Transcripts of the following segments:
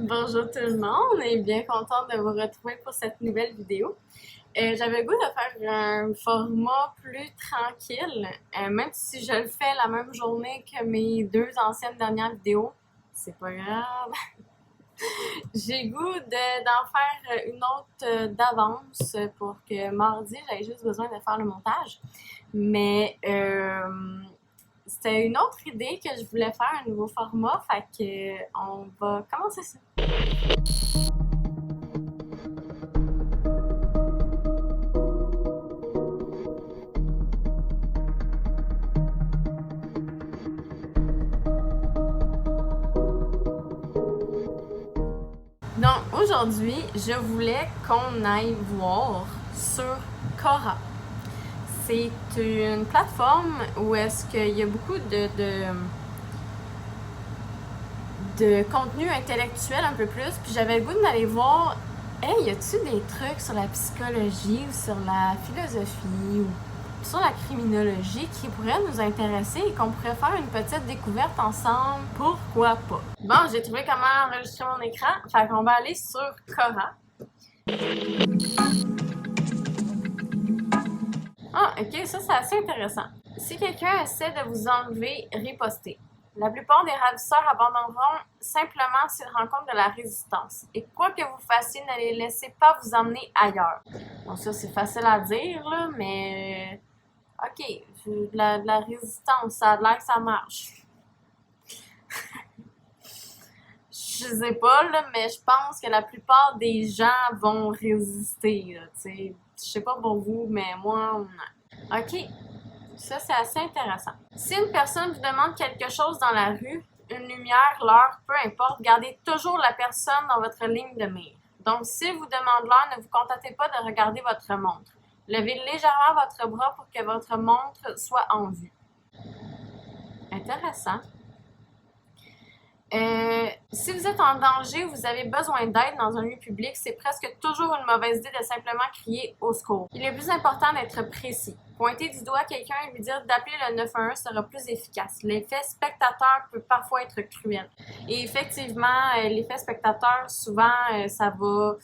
Bonjour tout le monde et bien contente de vous retrouver pour cette nouvelle vidéo. J'avais le goût de faire un format plus tranquille, même si je le fais la même journée que mes deux anciennes dernières vidéos, c'est pas grave. J'ai le goût d'en faire une autre d'avance pour que mardi, j'avais juste besoin de faire le montage. Mais c'était une autre idée que je voulais faire, un nouveau format, fait que on va commencer ça. Donc aujourd'hui, je voulais qu'on aille voir sur Quora. C'est une plateforme où est-ce qu'il y a beaucoup de contenu intellectuel un peu plus, puis j'avais le goût d'aller voir, hey, y a-tu des trucs sur la psychologie ou sur la philosophie ou sur la criminologie qui pourraient nous intéresser et qu'on pourrait faire une petite découverte ensemble, pourquoi pas? Bon, j'ai trouvé comment enregistrer mon écran, fait qu'on va aller sur Quora. Ah, ok, ça c'est assez intéressant. Si quelqu'un essaie de vous enlever, ripostez. La plupart des ravisseurs abandonneront simplement s'ils rencontrent de la résistance. Et quoi que vous fassiez, ne les laissez pas vous emmener ailleurs. Bon, ça c'est facile à dire, là, mais... Ok, de la résistance, ça a l'air que ça marche. Je sais pas, là, mais je pense que la plupart des gens vont résister, là, t'sais. Je sais pas pour vous, mais moi, non. Ok, ça c'est assez intéressant. Si une personne vous demande quelque chose dans la rue, une lumière, l'heure, peu importe, gardez toujours la personne dans votre ligne de mire. Donc, s'il vous demande l'heure, ne vous contentez pas de regarder votre montre. Levez légèrement votre bras pour que votre montre soit en vue. Intéressant. Si vous êtes en danger ou vous avez besoin d'aide dans un lieu public, c'est presque toujours une mauvaise idée de simplement crier au secours. Il est plus important d'être précis. Pointer du doigt quelqu'un et lui dire d'appeler le 911 sera plus efficace. L'effet spectateur peut parfois être cruel. Et effectivement, l'effet spectateur, souvent, ça va...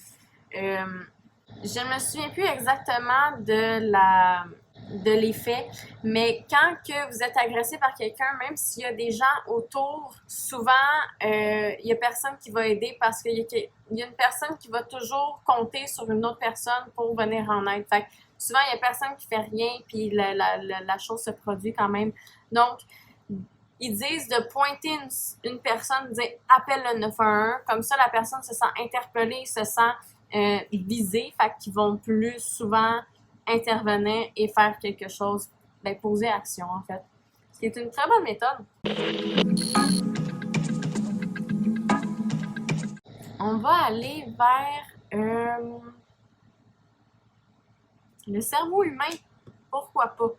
je ne me souviens plus exactement de l'effet, mais quand que vous êtes agressé par quelqu'un, même s'il y a des gens autour, souvent, il y a personne qui va aider parce qu'il y a une personne qui va toujours compter sur une autre personne pour venir en aide. Fait que souvent, il y a personne qui fait rien, puis la chose se produit quand même. Donc, ils disent de pointer une personne, dire « appelle le 911 », comme ça, la personne se sent interpellée, se sent visée, fait qu'ils vont plus souvent intervenir et faire quelque chose, ben, poser action en fait. Ce qui est une très bonne méthode. On va aller vers le cerveau humain. Pourquoi pas?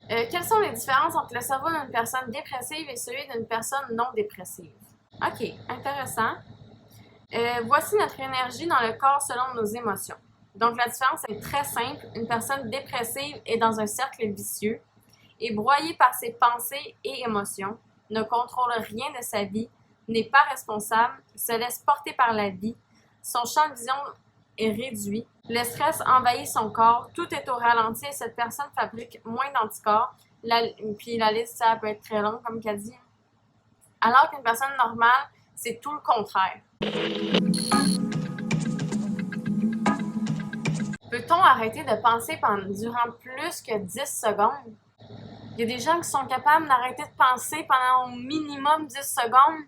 Quelles sont les différences entre le cerveau d'une personne dépressive et celui d'une personne non dépressive? Ok, intéressant. Voici notre énergie dans le corps selon nos émotions. Donc, la différence est très simple. Une personne dépressive est dans un cercle vicieux, est broyée par ses pensées et émotions, ne contrôle rien de sa vie, n'est pas responsable, se laisse porter par la vie, son champ de vision est réduit, le stress envahit son corps, tout est au ralenti et cette personne fabrique moins d'anticorps. Puis la liste, ça peut être très longue, comme qu'elle dit. Alors qu'une personne normale, c'est tout le contraire. Peut-on arrêter de penser durant plus que 10 secondes? Il y a des gens qui sont capables d'arrêter de penser pendant au minimum 10 secondes.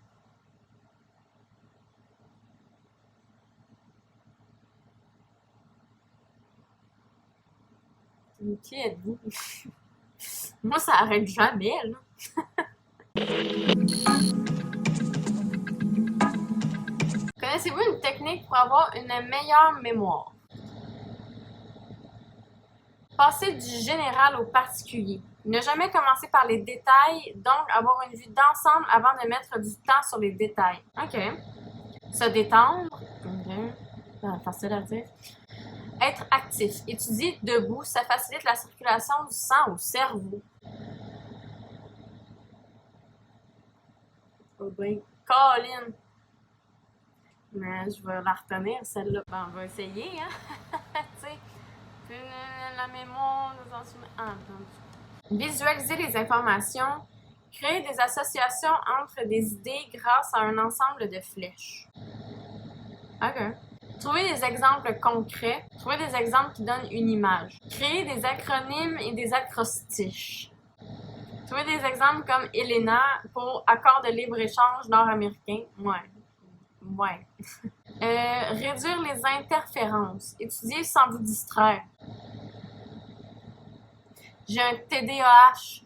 Qui êtes-vous? Moi, ça arrête jamais, là. Connaissez-vous une technique pour avoir une meilleure mémoire? Passer du général au particulier. Ne jamais commencer par les détails, donc avoir une vue d'ensemble avant de mettre du temps sur les détails. OK. Se détendre. OK. Facile à dire. Être actif. Étudier debout, ça facilite la circulation du sang au cerveau. Oh ben, Colin. Mais je vais la retenir, celle-là. Ben, on va essayer, hein? Tu sais, la mémoire, les sentiments. Ah, visualiser les informations. Créer des associations entre des idées grâce à un ensemble de flèches. OK. Trouver des exemples concrets. Trouver des exemples qui donnent une image. Créer des acronymes et des acrostiches. Trouver des exemples comme ELENA pour accord de libre-échange nord-américain. Ouais. Réduire les interférences. Étudier sans vous distraire. J'ai un TDAH.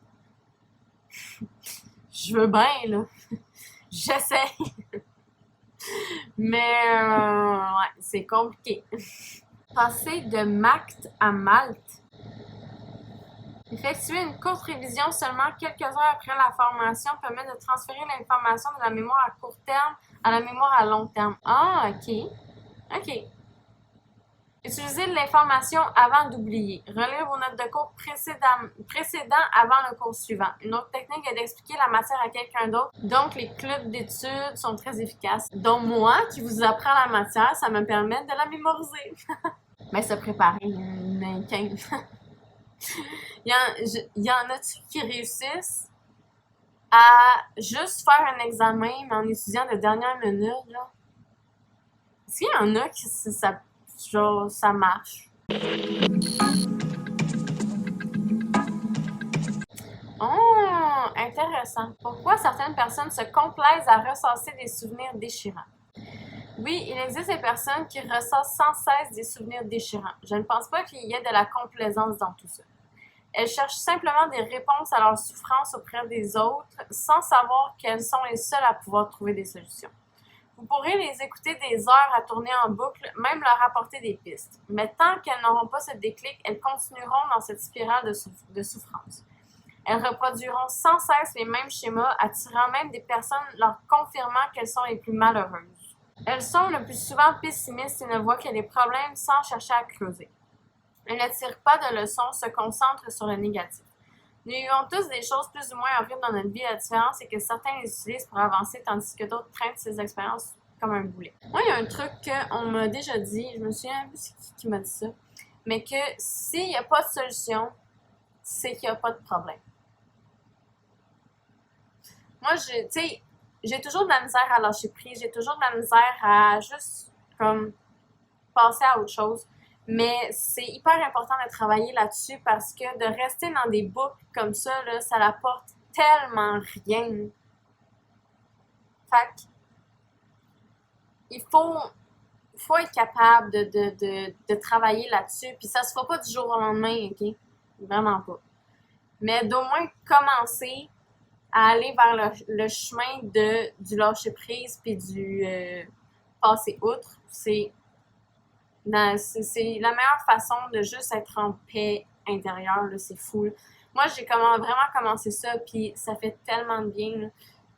Je veux bien, là. J'essaie. Mais, ouais, c'est compliqué. Passer de Malte à Malte. Effectuer une courte révision seulement quelques heures après la formation permet de transférer l'information de la mémoire à court terme à la mémoire à long terme. Ah, OK. Utiliser l'information avant d'oublier. Relire vos notes de cours précédents avant le cours suivant. Une autre technique est d'expliquer la matière à quelqu'un d'autre. Donc, les clubs d'études sont très efficaces. Donc, moi, qui vous apprends la matière, ça me permet de la mémoriser. Mais se préparer, une 15. Il y en a-tu qui réussissent à juste faire un examen, mais en étudiant de dernière minute, là? Est-ce qu'il y en a qui ça marche? Oh, intéressant. Pourquoi certaines personnes se complaisent à ressasser des souvenirs déchirants? Oui, il existe des personnes qui ressassent sans cesse des souvenirs déchirants. Je ne pense pas qu'il y ait de la complaisance dans tout ça. Elles cherchent simplement des réponses à leurs souffrances auprès des autres sans savoir qu'elles sont les seules à pouvoir trouver des solutions. Vous pourrez les écouter des heures à tourner en boucle, même leur apporter des pistes. Mais tant qu'elles n'auront pas ce déclic, elles continueront dans cette spirale de souffrance. Elles reproduiront sans cesse les mêmes schémas, attirant même des personnes leur confirmant qu'elles sont les plus malheureuses. Elles sont le plus souvent pessimistes et ne voient que les problèmes sans chercher à creuser. Elles ne tirent pas de leçons, se concentrent sur le négatif. Nous vivons tous des choses plus ou moins horribles dans notre vie. La différence est que certains les utilisent pour avancer, tandis que d'autres traînent ces expériences comme un boulet. Moi, il y a un truc qu'on m'a déjà dit, je me souviens un peu c'est qui m'a dit ça, mais que s'il n'y a pas de solution, c'est qu'il n'y a pas de problème. Moi, j'ai toujours de la misère à lâcher prise, j'ai toujours de la misère à juste comme passer à autre chose. Mais c'est hyper important de travailler là-dessus parce que de rester dans des boucles comme ça, là, ça n'apporte tellement rien. Fait que, il faut être capable de travailler là-dessus. Puis ça se fera pas du jour au lendemain, OK? Vraiment pas. Mais d'au moins commencer à aller vers le chemin du lâcher-prise puis du passer outre, c'est la meilleure façon de juste être en paix intérieure, là, c'est fou. Moi, j'ai vraiment commencé ça, puis ça fait tellement de bien. Là.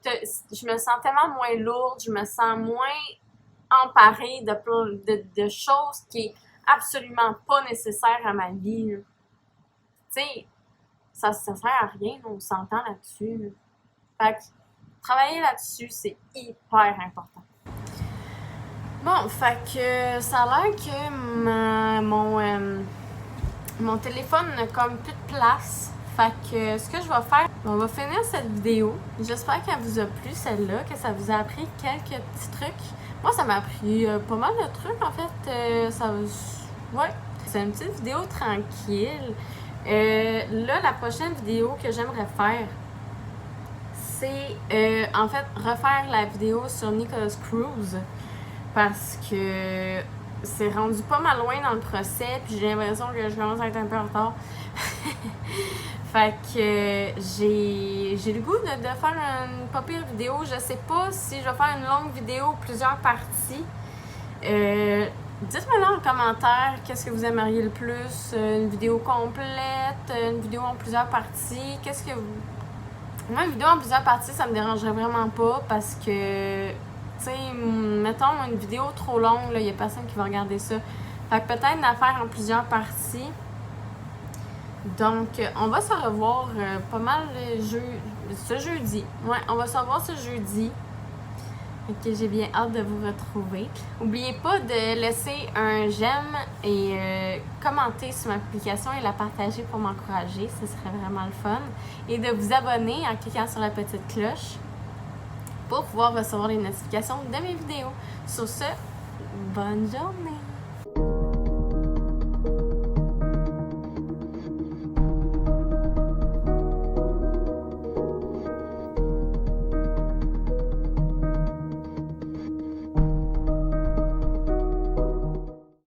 Je me sens tellement moins lourde, je me sens moins emparée de choses qui est absolument pas nécessaire à ma vie. Tu sais, ça sert à rien, on s'entend là-dessus. Là. Fait que travailler là-dessus, c'est hyper important. Bon, fait que ça a l'air que mon téléphone n'a comme plus de place. Fait que ce que je vais faire, on va finir cette vidéo. J'espère qu'elle vous a plu, celle-là, que ça vous a appris quelques petits trucs. Moi, ça m'a appris pas mal de trucs, en fait. Ouais, c'est une petite vidéo tranquille. Là, la prochaine vidéo que j'aimerais faire, c'est en fait refaire la vidéo sur Nicholas Cruz. Parce que c'est rendu pas mal loin dans le procès, puis j'ai l'impression que je commence à être un peu en retard. Fait que j'ai le goût de faire une pas pire vidéo. Je sais pas si je vais faire une longue vidéo ou plusieurs parties. Dites-moi là en commentaire qu'est-ce que vous aimeriez le plus. Une vidéo complète, une vidéo en plusieurs parties. Qu'est-ce que vous... Moi, une vidéo en plusieurs parties, ça me dérangerait vraiment pas parce que... Tu sais, mettons une vidéo trop longue, il n'y a personne qui va regarder ça. Fait que peut-être la faire en plusieurs parties. Donc, on va se revoir pas mal ce jeudi. Ouais, on va se revoir ce jeudi. Ok, j'ai bien hâte de vous retrouver. N'oubliez pas de laisser un j'aime et commenter sur ma publication et la partager pour m'encourager. Ce serait vraiment le fun. Et de vous abonner en cliquant sur la petite cloche pour pouvoir recevoir les notifications de mes vidéos. Sur ce, bonne journée!